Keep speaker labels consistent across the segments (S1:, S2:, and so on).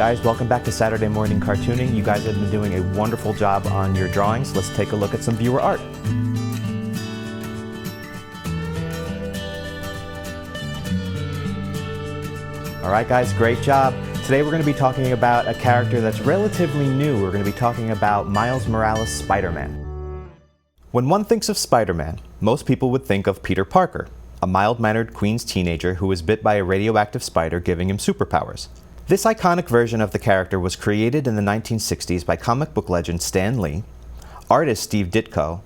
S1: guys, welcome back to Saturday Morning Cartooning. You guys have been doing a wonderful job on your drawings. Let's take a look at some viewer art. Alright guys, great job. Today we're going to be talking about a character that's relatively new. We're going to be talking about Miles Morales' Spider-Man. When one thinks of Spider-Man, most people would think of Peter Parker, a mild-mannered Queens teenager who was bit by a radioactive spider giving him superpowers. This iconic version of the character was created in the 1960s by comic book legend Stan Lee, artist Steve Ditko,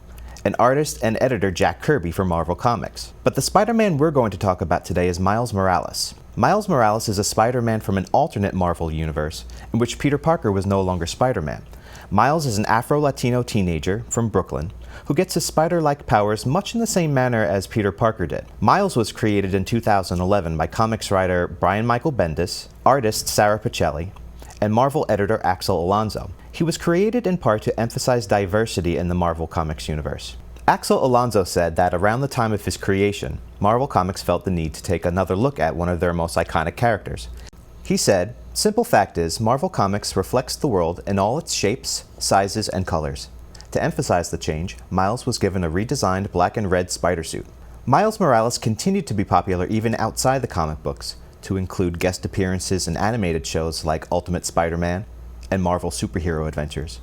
S1: and artist and editor Jack Kirby for Marvel Comics. But the Spider-Man we're going to talk about today is Miles Morales. Miles Morales is a Spider-Man from an alternate Marvel universe in which Peter Parker was no longer Spider-Man. Miles is an Afro-Latino teenager from Brooklyn who gets his spider-like powers much in the same manner as Peter Parker did. Miles was created in 2011 by comics writer Brian Michael Bendis, artist SARA PICHELLI, and Marvel editor Axel Alonso. He was created in part to emphasize diversity in the Marvel Comics universe. Axel Alonso said that around the time of his creation, Marvel Comics felt the need to take another look at one of their most iconic characters. He said, "Simple fact is, Marvel Comics reflects the world in all its shapes, sizes, and colors." To emphasize the change, Miles was given a redesigned black and red spider suit. Miles Morales continued to be popular even outside the comic books, to include guest appearances in animated shows like Ultimate Spider-Man and Marvel Superhero Adventures.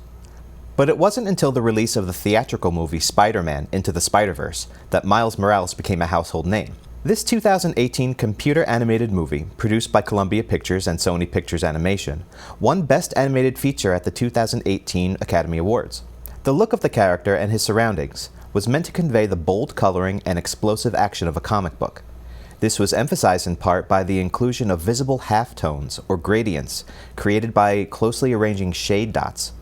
S1: But it wasn't until the release of the theatrical movie Spider-Man Into the Spider-Verse that Miles Morales became a household name. This 2018 computer-animated movie, produced by Columbia Pictures and Sony Pictures Animation, won Best Animated Feature at the 2018 Academy Awards. The look of the character and his surroundings was meant to convey the bold coloring and explosive action of a comic book. This was emphasized in part by the inclusion of visible halftones, or gradients, created by closely arranging shade dots,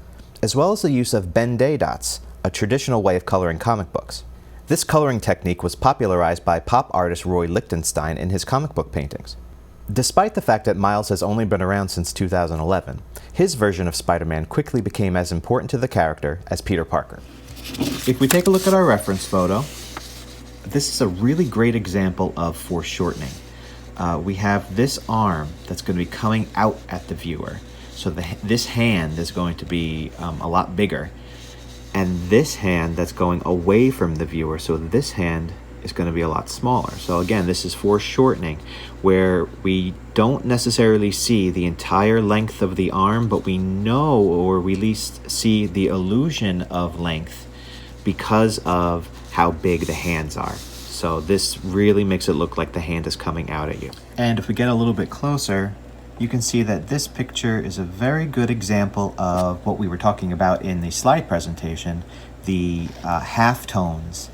S1: as well as the use of Ben-Day dots, a traditional way of coloring comic books. This coloring technique was popularized by pop artist Roy Lichtenstein in his comic book paintings. Despite the fact that Miles has only been around since 2011, his version of Spider-Man quickly became as important to the character as Peter Parker. If we take a look at our reference photo, this is a really great example of foreshortening. We have this arm that's going to be coming out at the viewer. So this hand is going to be a lot bigger. And this hand that's going away from the viewer, so this hand is going to be a lot smaller. So again, this is foreshortening, where we don't necessarily see the entire length of the arm, but we know, or we at least see the illusion of length because of how big the hands are. So this really makes it look like the hand is coming out at you. And if we get a little bit closer, you can see that this picture is a very good example of what we were talking about in the slide presentation, the halftones,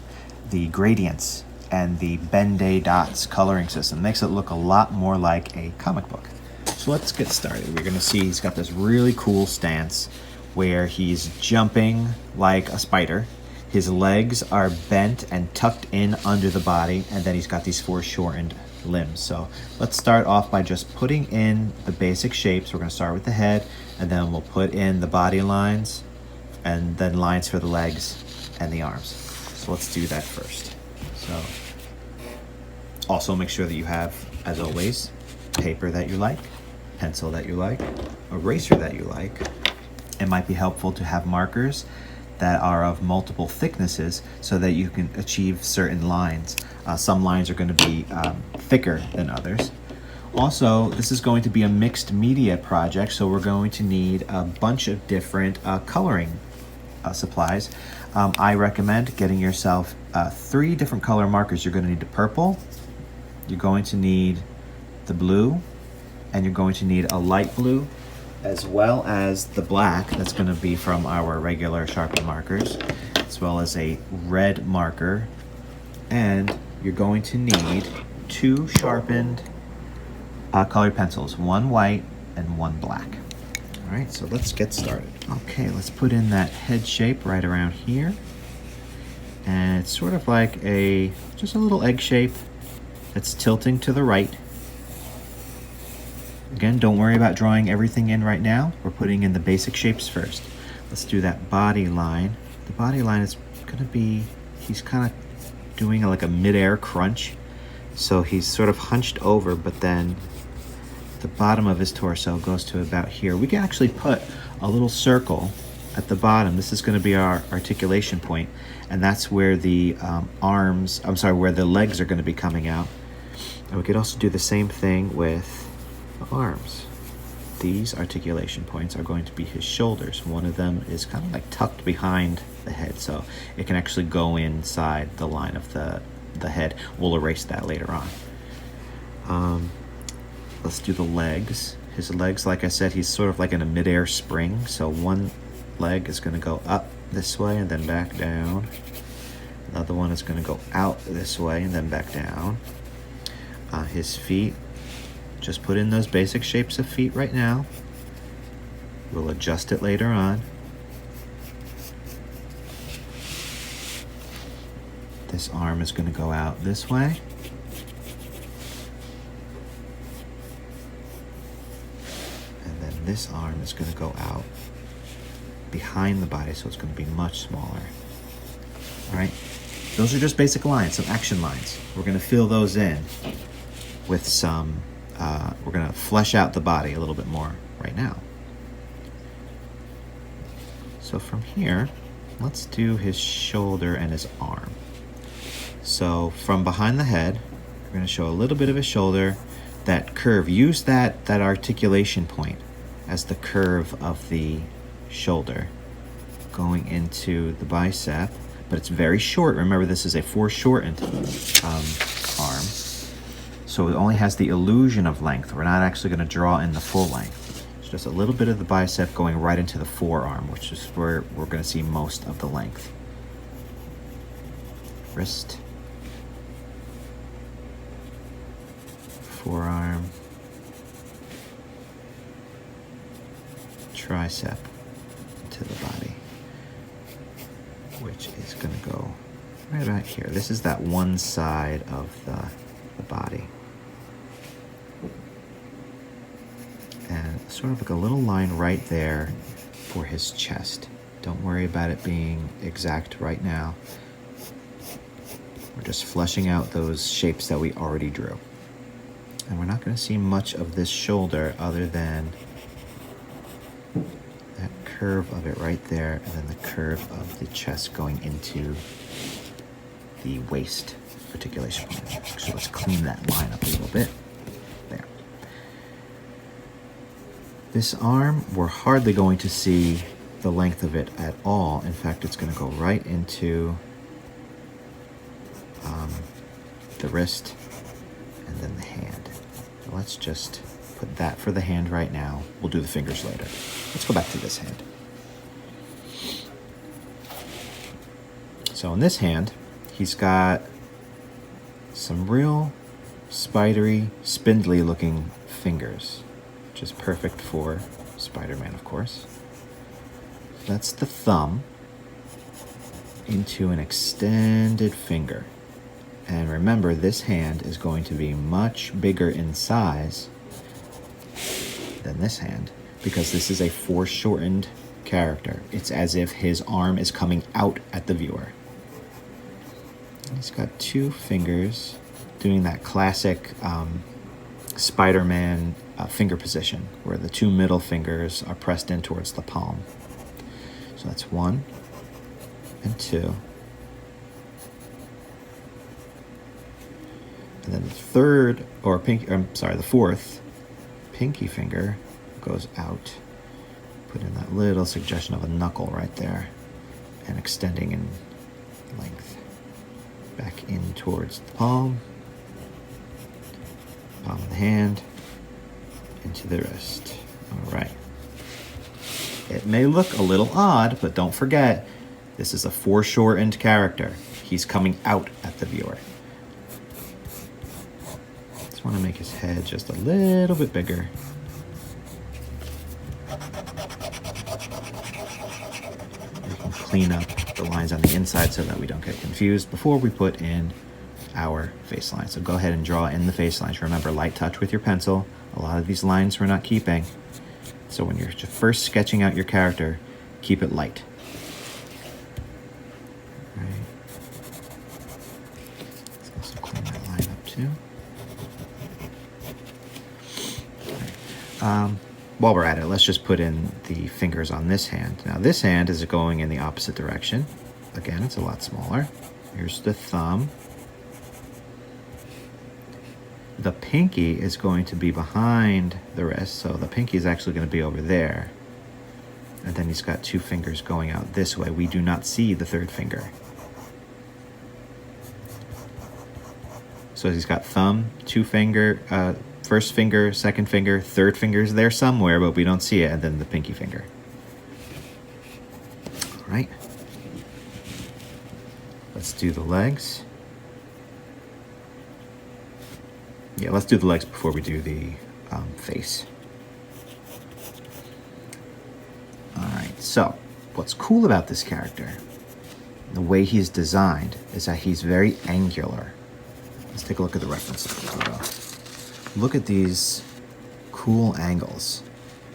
S1: the gradients, and the Ben-Day dots coloring system. Makes it look a lot more like a comic book. So let's get started. We're going to see he's got this really cool stance where he's jumping like a spider. His legs are bent and tucked in under the body, and then he's got these foreshortened limbs. So let's start off by just putting in the basic shapes. We're going to start with the head, and then we'll put in the body lines, and then lines for the legs and the arms. So let's do that first. So also make sure that you have, as always, paper that you like, pencil that you like, eraser that you like. It might be helpful to have markers that are of multiple thicknesses so that you can achieve certain lines. Some lines are going to be thicker than others. Also, this is going to be a mixed media project, so we're going to need a bunch of different coloring supplies. I recommend getting yourself 3 different color markers. You're going to need the purple, you're going to need the blue, and you're going to need a light blue, as well as the black. That's going to be from our regular Sharpie markers, as well as a red marker. And you're going to need 2 sharpened colored pencils, 1 white and 1 black. All right, so let's get started. Okay, let's put in that head shape right around here. And it's sort of like just a little egg shape that's tilting to the right. Again, don't worry about drawing everything in right now. We're putting in the basic shapes first. Let's do that body line. The body line is gonna be, he's kind of doing like a mid-air crunch. So he's sort of hunched over, but then the bottom of his torso goes to about here. We can actually put a little circle at the bottom. This is going to be our articulation point, and that's where the where the legs are going to be coming out. And we could also do the same thing with the arms. These articulation points are going to be his shoulders. One of them is kind of like tucked behind the head, so it can actually go inside the line of the head. We'll erase that later on. Let's do the legs. His legs, like I said, he's sort of like in a midair spring, so one leg is going to go up this way and then back down. Another one is going to go out this way and then back down. His feet, just put in those basic shapes of feet right now. We'll adjust it later on. This arm is going to go out this way. And then this arm is going to go out behind the body, so it's going to be much smaller. All right, those are just basic lines, some action lines. We're going to fill those in with some, we're going to flesh out the body a little bit more right now. So from here, let's do his shoulder and his arm. So from behind the head, we're going to show a little bit of his shoulder, that curve. Use that articulation point as the curve of the shoulder going into the bicep, but it's very short. Remember, this is a foreshortened arm, so it only has the illusion of length. We're not actually going to draw in the full length. It's just a little bit of the bicep going right into the forearm, which is where we're going to see most of the length. Wrist, forearm, tricep to the body, which is going to go right about here. This is that one side of the body. And sort of like a little line right there for his chest. Don't worry about it being exact right now. We're just fleshing out those shapes that we already drew. And we're not going to see much of this shoulder other than that curve of it right there, and then the curve of the chest going into the waist articulation point. So let's clean that line up a little bit. There. This arm, we're hardly going to see the length of it at all. In fact, it's going to go right into the wrist and then the hand. So let's just put that for the hand right now. We'll do the fingers later. Let's go back to this hand. So in this hand, he's got some real spidery, spindly looking fingers, which is perfect for Spider-Man, of course. That's the thumb into an extended finger. And remember, this hand is going to be much bigger in size than this hand, because this is a foreshortened character. It's as if his arm is coming out at the viewer. He's got two fingers doing that classic Spider-Man finger position, where the two middle fingers are pressed in towards the palm. So that's 1 and 2. And then the fourth pinky finger goes out. Put in that little suggestion of a knuckle right there, and extending in length back in towards the palm of the hand, into the wrist. All right. It may look a little odd, but don't forget, this is a foreshortened character. He's coming out at the viewer. Just want to make his head just a little bit bigger. We can clean up the lines on the inside so that we don't get confused before we put in our face line. So go ahead and draw in the face lines. Remember, light touch with your pencil. A lot of these lines we're not keeping. So when you're first sketching out your character, keep it light. All right. Let's also clean that line up too. All right. while we're at it, let's just put in the fingers on this hand. Now this hand is going in the opposite direction. Again, it's a lot smaller. Here's the thumb. The pinky is going to be behind the wrist, so the pinky is actually going to be over there. And then he's got 2 fingers going out this way. We do not see the 3rd finger. So he's got thumb, 2 finger, 1st finger, 2nd finger, 3rd finger is there somewhere, but we don't see it, and then the pinky finger. All right. Let's do the legs. Yeah, let's do the legs before we do the face. All right, so what's cool about this character, the way he's designed, is that he's very angular. Let's take a look at the reference. Look at these cool angles.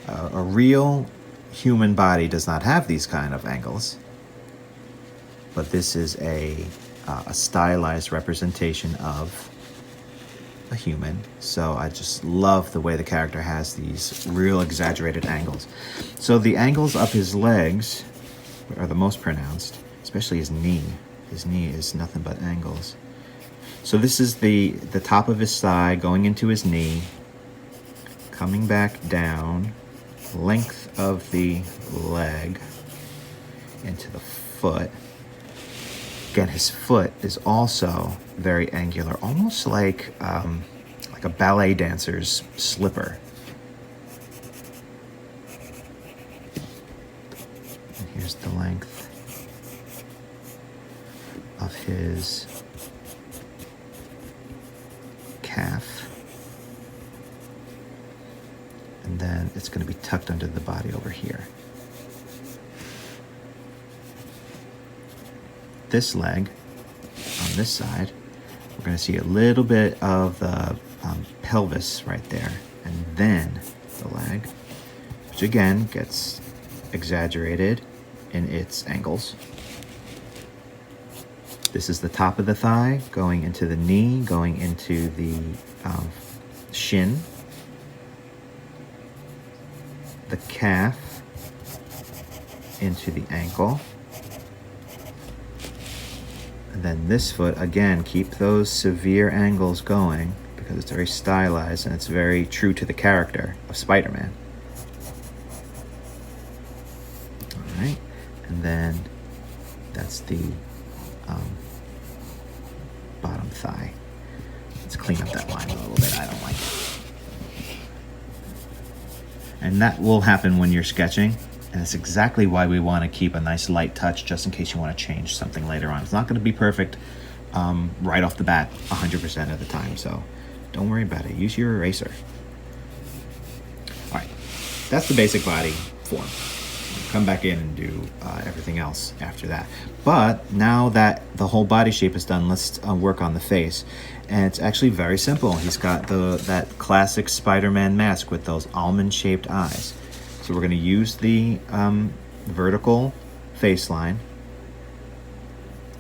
S1: A real human body does not have these kind of angles, but this is a stylized representation of a human. So I just love the way the character has these real exaggerated angles. So the angles of his legs are the most pronounced, especially his knee. His knee is nothing but angles. So this is the top of his thigh going into his knee, coming back down, length of the leg into the foot. Again, his foot is also very angular, almost like a ballet dancer's slipper. And here's the length of his calf. And then it's going to be tucked under the body over here. This leg on this side, we're going to see a little bit of the pelvis right there, and then the leg, which again gets exaggerated in its angles. This is the top of the thigh going into the knee, going into the shin, the calf into the ankle. And then this foot, again, keep those severe angles going because it's very stylized and it's very true to the character of Spider-Man. All right, and then that's the bottom thigh. Let's clean up that line a little bit. I don't like it. And that will happen when you're sketching. And it's exactly why we want to keep a nice light touch just in case you want to change something later on. It's not going to be perfect right off the bat 100% of the time, so don't worry about it. Use your eraser. All right, that's the basic body form. Come back in and do everything else after that. But now that the whole body shape is done, let's work on the face. And it's actually very simple. He's got that classic Spider-Man mask with those almond-shaped eyes. So we're going to use the vertical face line,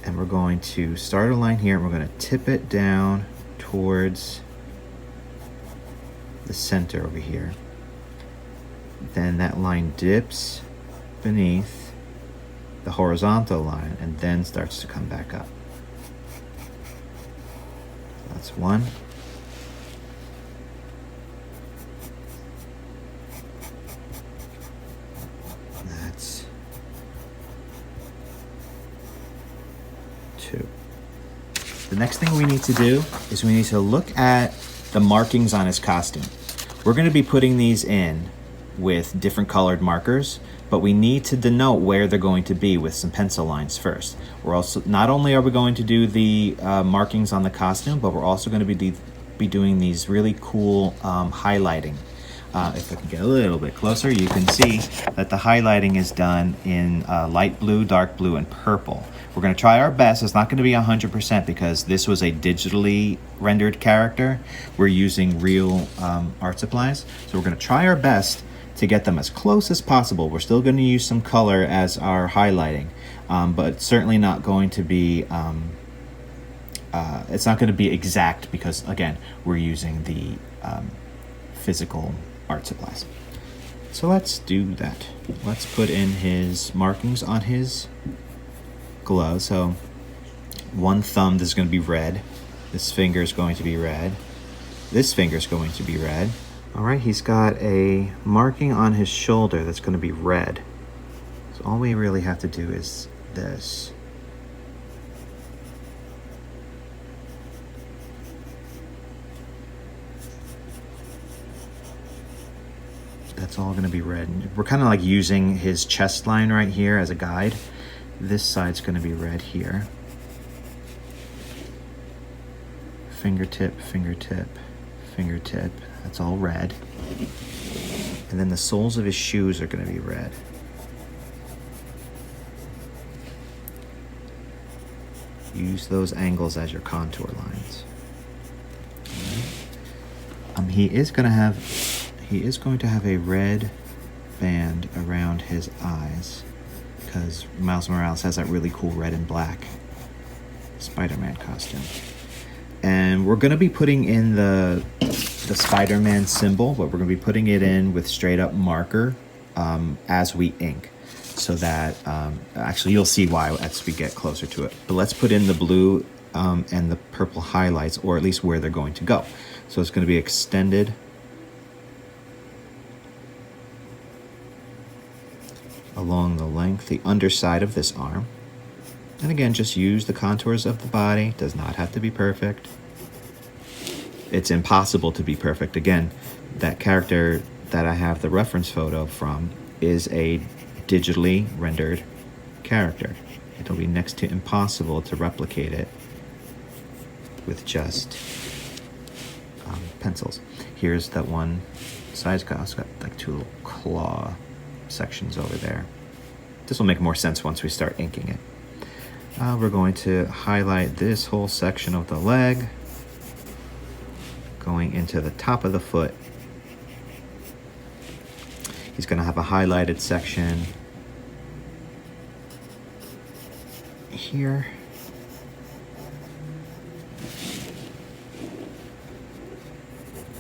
S1: and we're going to start a line here, and we're going to tip it down towards the center over here. Then that line dips beneath the horizontal line and then starts to come back up. That's one. That's two. The next thing we need to do is we need to look at the markings on his costume. We're going to be putting these in with different colored markers, but we need to denote where they're going to be with some pencil lines first. We're also, not only are we going to do the markings on the costume, but we're also going to be doing these really cool highlighting. If I can get a little bit closer, you can see that the highlighting is done in light blue, dark blue, and purple. We're going to try our best. It's not going to be 100% because this was a digitally rendered character. We're using real art supplies. So we're going to try our best to get them as close as possible. We're still going to use some color as our highlighting, but it's certainly not going to be, it's not going to be exact because, again, we're using the physical art supplies. So let's do that. Let's put in his markings on his glove. So one thumb is going to be red. This finger is going to be red. This finger is going to be red. All right, he's got a marking on his shoulder that's going to be red. So all we really have to do is this. That's all going to be red. We're kind of like using his chest line right here as a guide. This side's going to be red here. Fingertip, fingertip, fingertip. That's all red. And then the soles of his shoes are going to be red. Use those angles as your contour lines. He is going to have a red band around his eyes because Miles Morales has that really cool red and black Spider-Man costume. And we're going to be putting in the Spider-Man symbol, but we're going to be putting it in with straight up marker as we ink. So that, actually you'll see why as we get closer to it. But let's put in the blue and the purple highlights, or at least where they're going to go. So it's going to be extended along the length, the underside of this arm. And again, just use the contours of the body. Does not have to be perfect. It's impossible to be perfect. Again, that character that I have the reference photo from is a digitally rendered character. It'll be next to impossible to replicate it with just pencils. Here's that one size guy. It's got like two little claw sections over there. This will make more sense once we start inking it. We're going to highlight this whole section of the leg, going into the top of the foot. He's going to have a highlighted section here.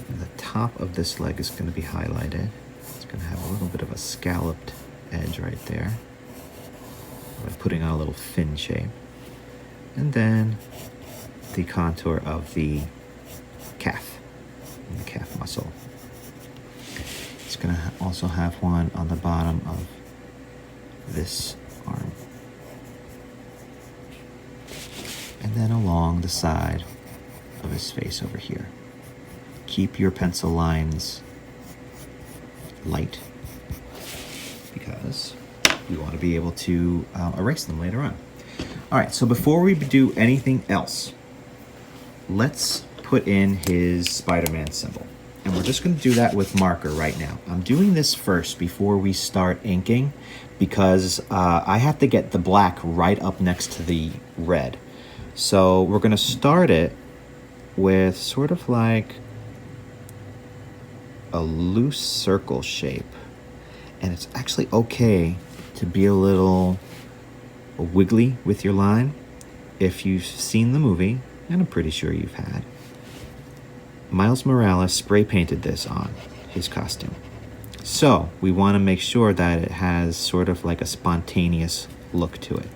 S1: And the top of this leg is going to be highlighted. It's going to have a little bit of a scalloped edge right there, by putting on a little fin shape. And then the contour of the calf, and the calf muscle. It's going to also have one on the bottom of this arm. And then along the side of his face over here. Keep your pencil lines light because we want to be able to erase them later on. All right, so before we do anything else, let's put in his Spider-Man symbol. And we're just going to do that with marker right now. I'm doing this first before we start inking because I have to get the black right up next to the red. So we're going to start it with sort of like a loose circle shape. And it's actually okay to be a little wiggly with your line. If you've seen the movie, and I'm pretty sure you've had, Miles Morales spray painted this on his costume. So we want to make sure that it has sort of like a spontaneous look to it.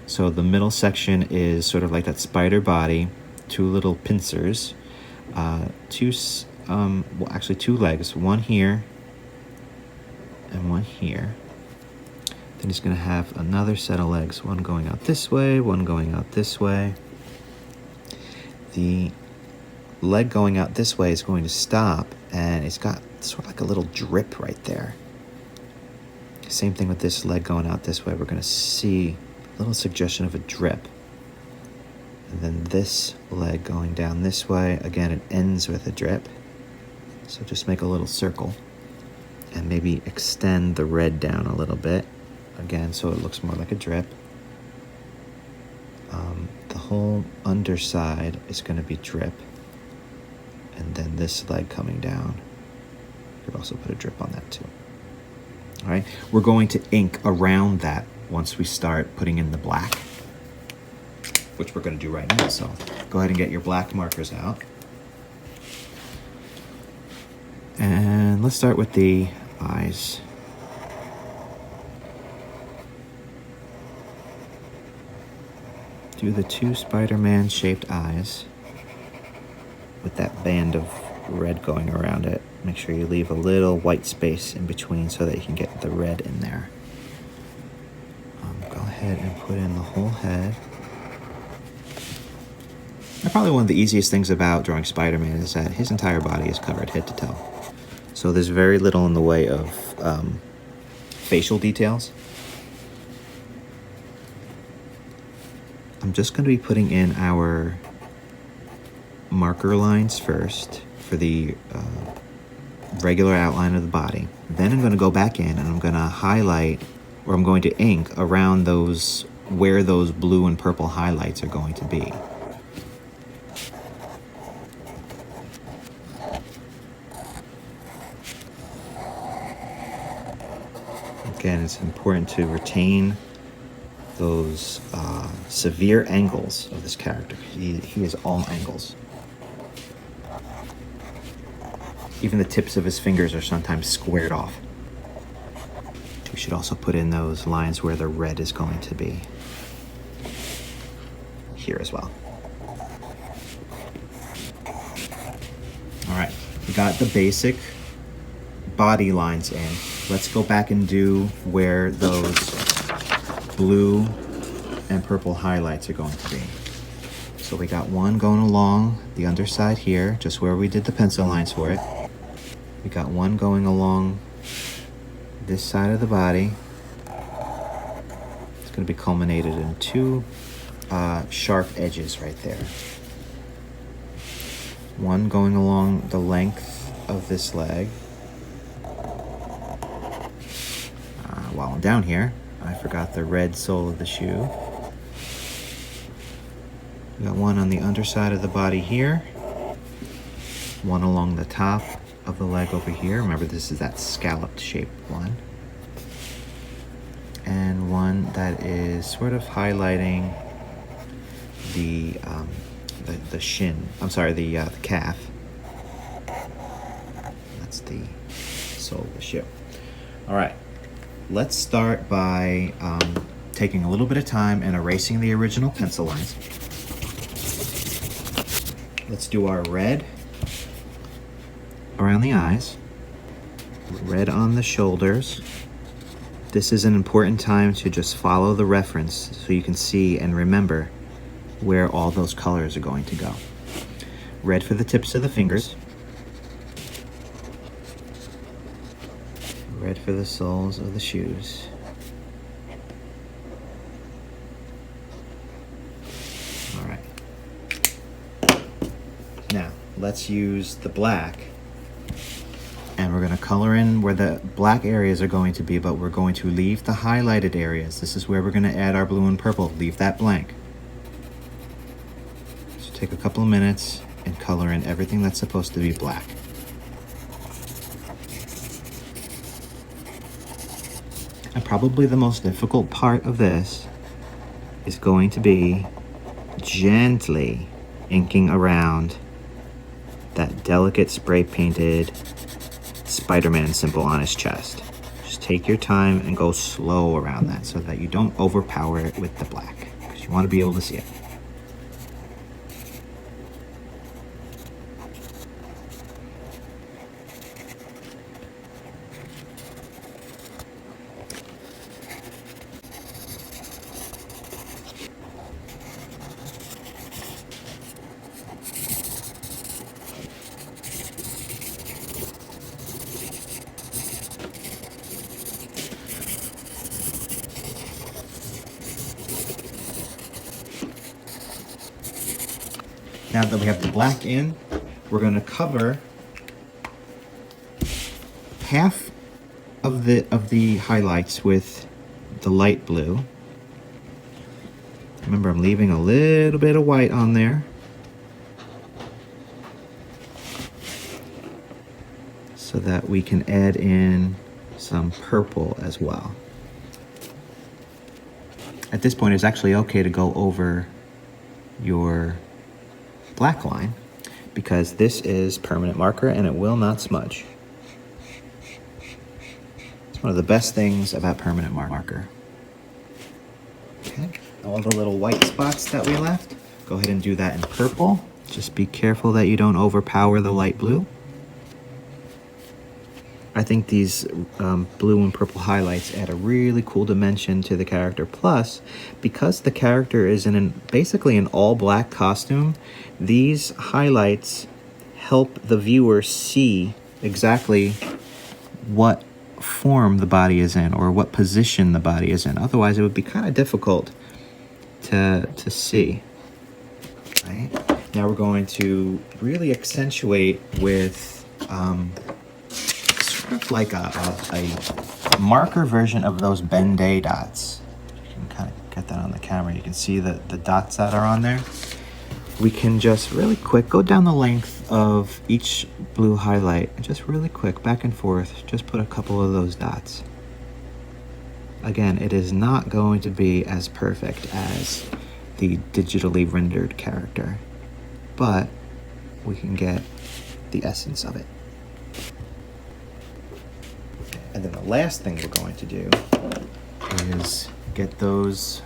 S1: So the middle section is sort of like that spider body, two little pincers, two legs, one here and one here. Then he's going to have another set of legs, one going out this way, one going out this way. The leg going out this way is going to stop, and it's got sort of like a little drip right there. Same thing with this leg going out this way. We're going to see a little suggestion of a drip. And then this leg going down this way, again, it ends with a drip. So just make a little circle and maybe extend the red down a little bit, again, so it looks more like a drip. The whole underside is going to be drip. And then this leg coming down, you could also put a drip on that too. All right, we're going to ink around that once we start putting in the black, which we're going to do right now. So go ahead and get your black markers out. And And let's start with the eyes. Do the two Spider-Man shaped eyes with that band of red going around it. Make sure you leave a little white space in between so that you can get the red in there. Go ahead and put in the whole head. And probably one of the easiest things about drawing Spider-Man is that his entire body is covered head to toe. So there's very little in the way of facial details. I'm just going to be putting in our marker lines first for the regular outline of the body. Then I'm going to go back in and I'm going to highlight, or I'm going to ink around those, where those blue and purple highlights are going to be. Again, it's important to retain those severe angles of this character. He is all angles. Even the tips of his fingers are sometimes squared off. We should also put in those lines where the red is going to be here as well. All right, we got the basic body lines in. Let's go back and do where those blue and purple highlights are going to be. So we got one going along the underside here, just where we did the pencil lines for it. We got one going along this side of the body. It's going to be culminated in two sharp edges right there. One going along the length of this leg. While I'm down here, I forgot the red sole of the shoe. We got one on the underside of the body here. One along the top of the leg over here. Remember, this is that scalloped shaped one. And one that is sort of highlighting the shin. I'm sorry, the calf. That's the sole of the shoe. All right. Let's start by taking a little bit of time and erasing the original pencil lines. Let's do our red around the eyes, red on the shoulders. This is an important time to just follow the reference so you can see and remember where all those colors are going to go. Red for the tips of the fingers. Red for the soles of the shoes. All right. Now, let's use the black. And we're going to color in where the black areas are going to be, but we're going to leave the highlighted areas. This is where we're going to add our blue and purple. Leave that blank. So take a couple of minutes and color in everything that's supposed to be black. And probably the most difficult part of this is going to be gently inking around that delicate spray painted Spider-Man symbol on his chest. Just take your time and go slow around that so that you don't overpower it with the black, because you want to be able to see it. Now that we have the black in, we're going to cover half of the highlights with the light blue. Remember, I'm leaving a little bit of white on there. So that we can add in some purple as well. At this point, it's actually okay to go over your black line because this is permanent marker and it will not smudge. One of the best things about permanent marker. Okay, all the little white spots that we left, go ahead and do that in purple. Just be careful that you don't overpower the light blue. I think these blue and purple highlights add a really cool dimension to the character. Plus, because the character is in basically an all-black costume, these highlights help the viewer see exactly what form the body is in or what position the body is in. Otherwise, it would be kind of difficult to see. Right? Now we're going to really accentuate with sort of like a marker version of those Ben-Day dots. You can kind of get that on the camera. You can see the dots that are on there. We can just really quick go down the length of each blue highlight and just really quick back and forth, just put a couple of those dots. Again, it is not going to be as perfect as the digitally rendered character, but we can get the essence of it. And then the last thing we're going to do is get those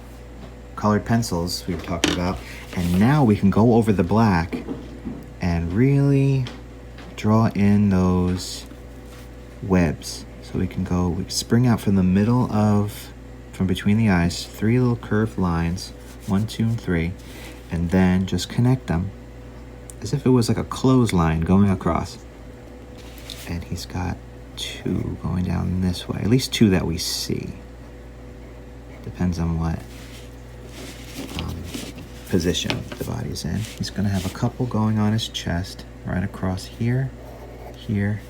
S1: colored pencils we were talking about, and now we can go over the black and really draw in those webs. So we can spring out from the middle from between the eyes, 3 little curved lines, 1, 2, and 3, and then just connect them as if it was like a clothesline going across. And he's got 2 going down this way, at least 2 that we see. Depends on what position the body's in. He's going to have a couple going on his chest, right across here, here,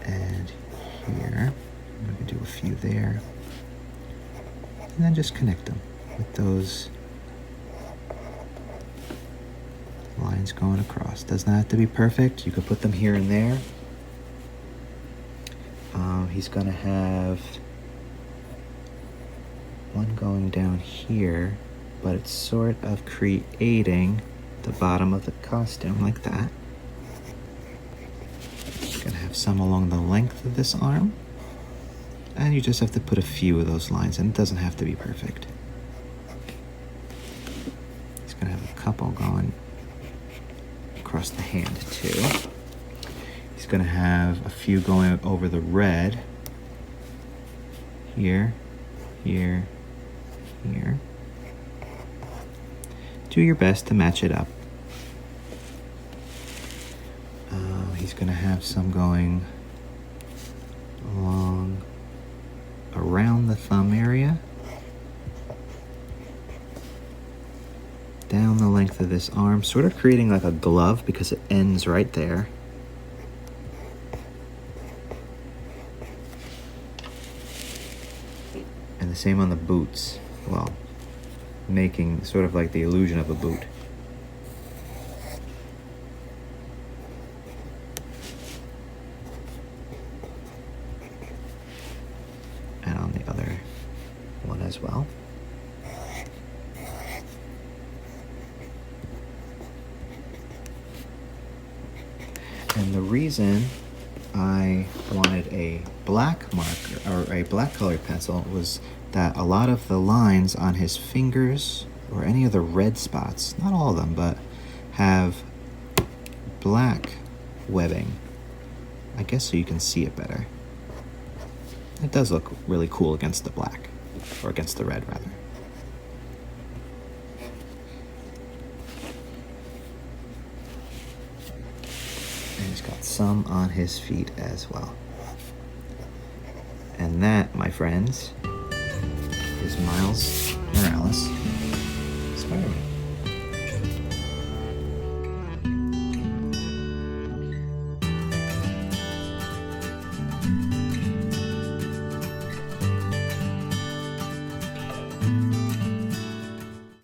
S1: and here. We can do a few there. And then just connect them with those lines going across. Doesn't have to be perfect. You could put them here and there. He's going to have one going down here, but it's sort of creating the bottom of the costume like that. He's going to have some along the length of this arm. And you just have to put a few of those lines, and it doesn't have to be perfect. He's going to have a couple going across the hand too. He's going to have a few going over the red. Here, here, here. Do your best to match it up. He's going to have some going along around the thumb area, down the length of this arm, sort of creating like a glove because it ends right there. And the same on the boots. Well, making sort of like the illusion of a boot. And on the other one as well. And the reason I wanted a black marker or a black colored pencil was that a lot of the lines on his fingers or any of the red spots, not all of them, but have black webbing. I guess so you can see it better. It does look really cool against the black, or against the red rather. And he's got some on his feet as well. And that, my friends, is Miles Morales.